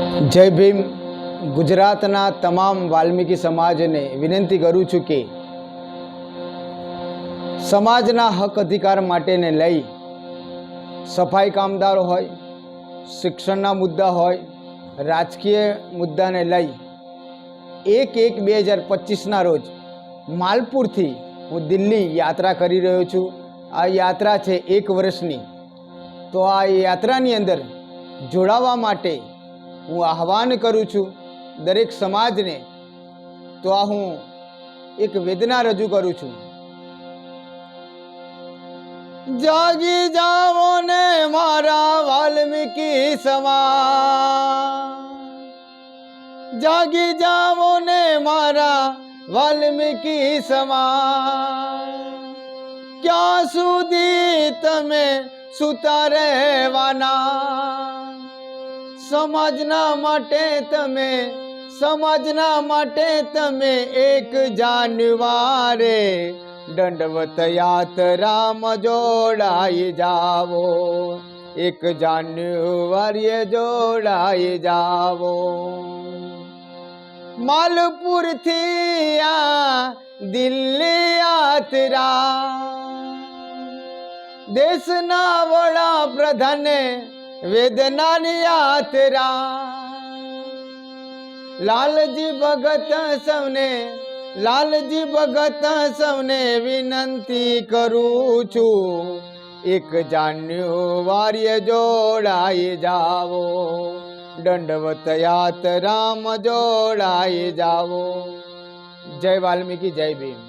જય ભીમ. ગુજરાતના તમામ વાલ્મીકી સમાજને વિનંતી કરું છું કે સમાજના હક અધિકાર માટેને લઈ સફાઈ કામદારો હોય, શિક્ષણના મુદ્દા હોય, રાજકીય મુદ્દાને લઈ 1/1/2025ના રોજ માલપુરથી હું દિલ્હી યાત્રા કરી રહ્યો છું. આ યાત્રા છે 1 વર્ષની. તો આ યાત્રાની અંદર જોડાવા માટે હું આહવાન કરું છું દરેક સમાજને. તો આ હું એક વેદના રજૂ કરું છું. જાગી જાઓ ને મારા વાલ્મીકી સમાજ, જાગી જાઓ ને મારા વાલ્મીકી સમાજ. ક્યાં સુધી તમે સૂતા રહેવાના? સમાજના માટે તમે 1 જાન્યુઆરે દંડવત યાત્રામાં જોડાઈ જાવો. 1 જાન્યુઆરીએ જોડાઈ જાવો. માલપુરથી આ દિલ્હી યાત્રા દેશના વડાપ્રધાને વેદનાની યાત્રા. લાલજી ભગત સૌને વિનંતી કરું છું, 1 જાન્યુઆરીએ જોડાઈ જાવો. દંડવત યાત્રામાં જોડાઈ જાવો. જય વાલ્મીકી, જય ભીમ.